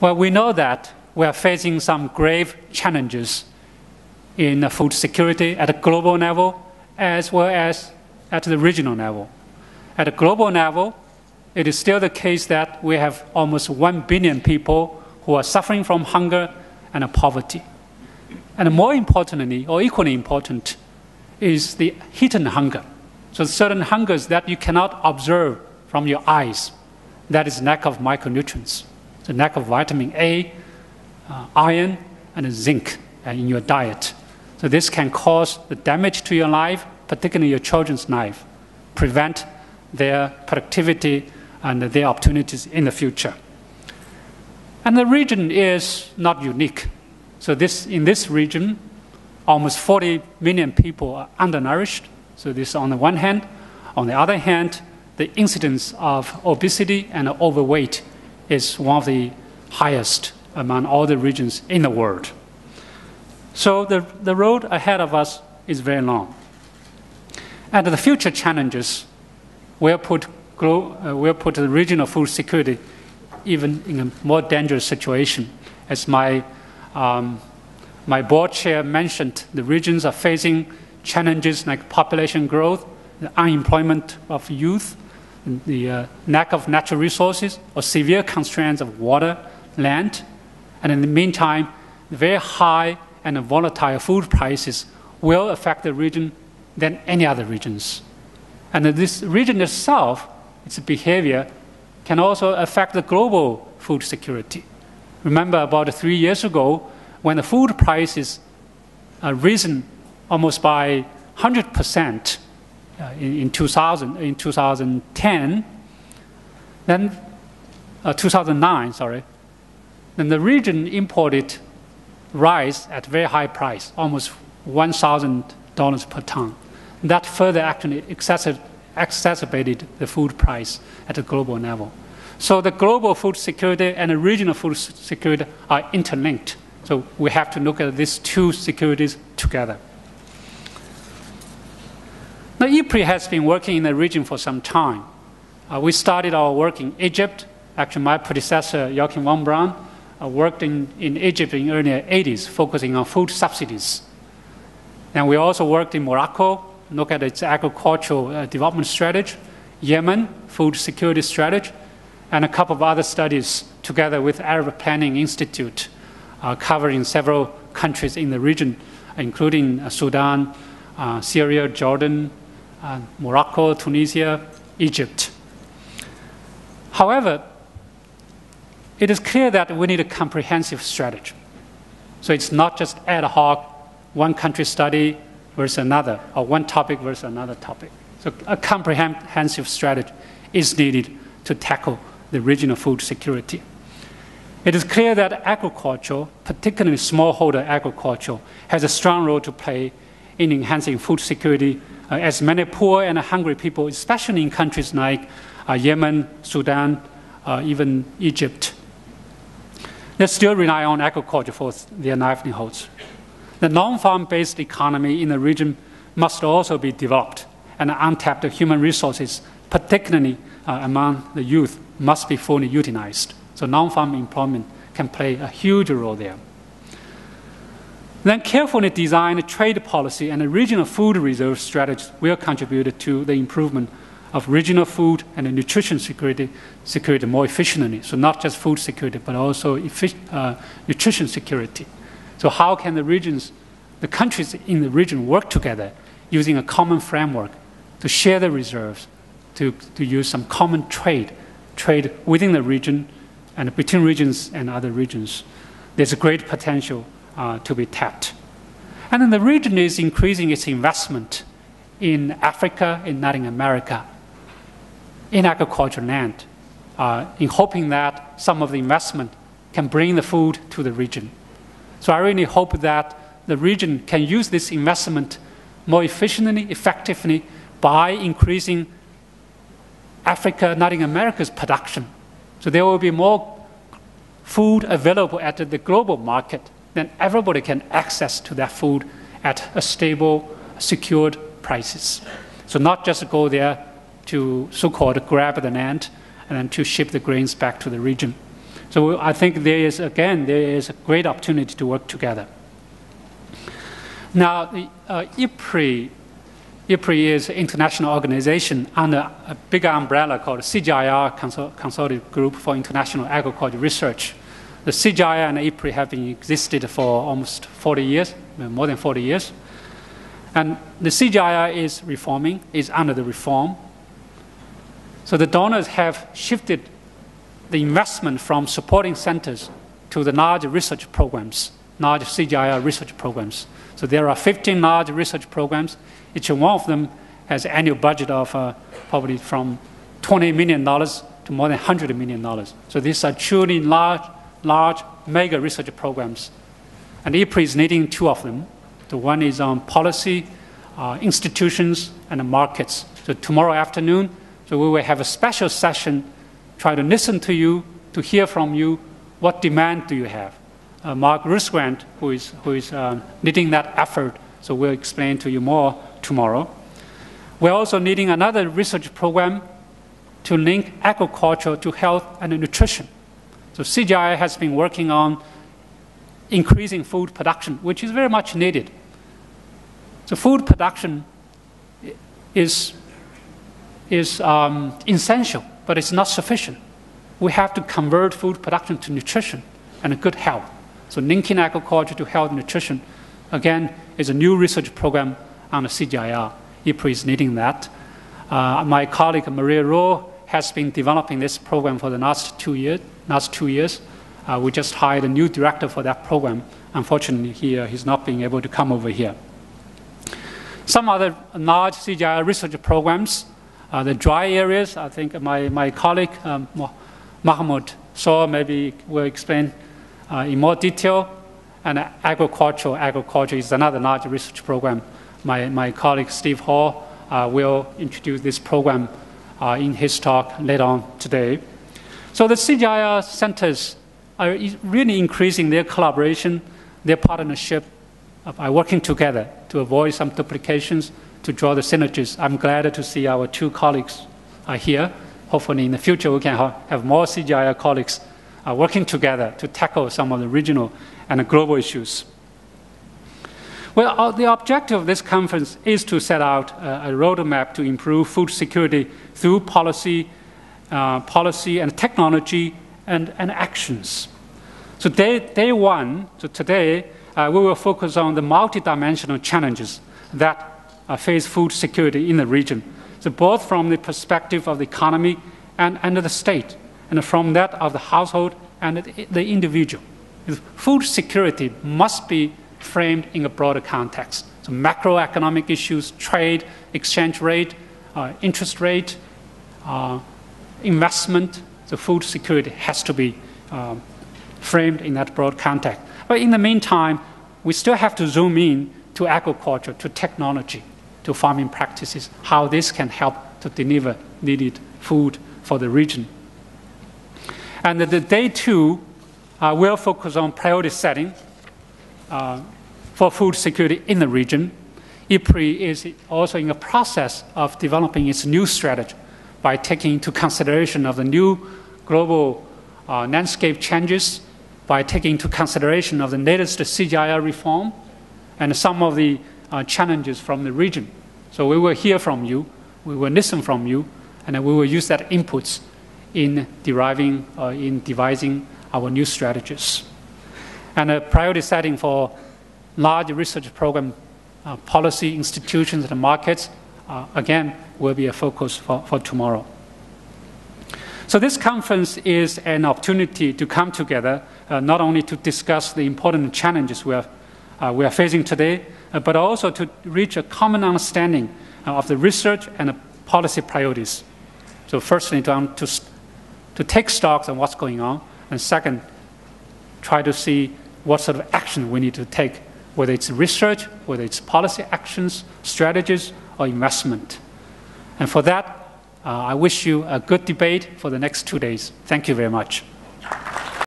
Well, we know that we are facing some grave challenges in food security at a global level as well as at the regional level. At a global level, it is still the case that we have almost 1 billion people who are suffering from hunger and poverty. And more importantly, or equally important, is the hidden hunger. So certain hungers that you cannot observe from your eyes. That is lack of micronutrients, the lack of vitamin A, iron, and zinc in your diet. So this can cause the damage to your life, particularly your children's life, prevent their productivity and their opportunities in the future. And the region is not unique. So in this region, almost 40 million people are undernourished. So this on the one hand. On the other hand, the incidence of obesity and overweight is one of the highest among all the regions in the world. So the road ahead of us is very long. And the future challenges will put the regional food security even in a more dangerous situation. As my board chair mentioned, the regions are facing challenges like population growth, the unemployment of youth, the lack of natural resources, or severe constraints of water, land, and in the meantime, very high and volatile food prices will affect the region than any other regions. And this region itself, its behavior, can also affect the global food security. Remember about 3 years ago, when the food prices risen almost by 100% in 2010, then 2009, sorry, then the region imported rice at very high price, almost $1,000 per ton. That further actually exacerbated the food price at the global level. So the global food security and the regional food security are interlinked. So we have to look at these two securities together. Now, IFPRI has been working in the region for some time. We started our work in Egypt. Actually, my predecessor, Joachim von Braun, worked in Egypt in the early 80s, focusing on food subsidies. And we also worked in Morocco, look at its agricultural development strategy, Yemen, food security strategy, and a couple of other studies together with Arab Planning Institute, covering several countries in the region, including Sudan, Syria, Jordan, Morocco, Tunisia, Egypt. However, it is clear that we need a comprehensive strategy. So it's not just ad hoc, one country study versus another, or one topic versus another topic. So a comprehensive strategy is needed to tackle the regional food security. It is clear that agriculture, particularly smallholder agriculture, has a strong role to play in enhancing food security as many poor and hungry people, especially in countries like Yemen, Sudan, even Egypt, they still rely on agriculture for their livelihoods. The non-farm-based economy in the region must also be developed, and untapped human resources, particularly among the youth, must be fully utilized. So non-farm employment can play a huge role there. Then carefully designed trade policy and a regional food reserve strategies will contribute to the improvement of regional food and nutrition security more efficiently. So not just food security, but also nutrition security. So how can the countries in the region work together using a common framework to share the reserves, to use some common trade within the region and between regions and other regions? There's a great potential to be tapped. And then the region is increasing its investment in Africa, in Latin America, in agricultural land, in hoping that some of the investment can bring the food to the region. So I really hope that the region can use this investment more efficiently, effectively, by increasing Africa, Latin America's production. So there will be more food available at the global market, then everybody can access to that food at a stable, secured prices. So not just go there to so-called grab the land and then to ship the grains back to the region. So I think there is a great opportunity to work together. Now, the IFPRI is an international organization under a bigger umbrella called CGIAR, Consultative Group for International Agriculture Research. The CGIAR and IFPRI have been existed for almost 40 years, more than 40 years. And the CGIAR is under the reform. So the donors have shifted the investment from supporting centers to the large research programs, large CGIAR research programs. So there are 15 large research programs. Each one of them has an annual budget of probably from $20 million to more than $100 million. So these are truly large mega research programs. And IFPRI is leading two of them. The one is on policy, institutions, and the markets. So tomorrow afternoon, so we will have a special session, try to listen to you, to hear from you, what demand do you have? Mark Rusgrant, who is leading that effort, so we'll explain to you more tomorrow. We're also leading another research program to link agriculture to health and nutrition. So CGIAR has been working on increasing food production, which is very much needed. So food production is essential, but it's not sufficient. We have to convert food production to nutrition and good health. So linking agriculture to health and nutrition, again, is a new research program on the CGIAR. IFPRI is leading that. My colleague Maria Rowe has been developing this program for the last 2 years. We just hired a new director for that program. Unfortunately, he's not being able to come over here. Some other large CGIAR research programs, the dry areas, I think my colleague Mahmoud Saw maybe will explain in more detail. And agriculture is another large research program. My colleague Steve Hall will introduce this program in his talk later on today. So the CGIAR centers are really increasing their collaboration, their partnership by working together to avoid some duplications, to draw the synergies. I'm glad to see our two colleagues are here. Hopefully in the future we can have more CGIAR colleagues working together to tackle some of the regional and global issues. Well, the objective of this conference is to set out a roadmap to improve food security through policy and technology and actions. So day one, so today, we will focus on the multidimensional challenges that face food security in the region. So both from the perspective of the economy and the state, and from that of the household and the individual. Food security must be framed in a broader context. So macroeconomic issues, trade, exchange rate, interest rate, investment, so food security has to be framed in that broad context. But in the meantime, we still have to zoom in to agriculture, to technology, to farming practices, how this can help to deliver needed food for the region. And the day two will focus on priority setting for food security in the region. IFPRI is also in a process of developing its new strategy by taking into consideration of the new global landscape changes, by taking into consideration of the latest CGIAR reform and some of the challenges from the region. So we will hear from you, we will listen from you, and then we will use that inputs in devising our new strategies. And a priority setting for large research program policy, institutions, and markets, again, will be a focus for tomorrow. So this conference is an opportunity to come together, not only to discuss the important challenges we are facing today, but also to reach a common understanding of the research and the policy priorities. So firstly, to take stock on what's going on, and second, try to see what sort of action we need to take, whether it's research, whether it's policy actions, strategies, or investment. And for that, I wish you a good debate for the next 2 days. Thank you very much.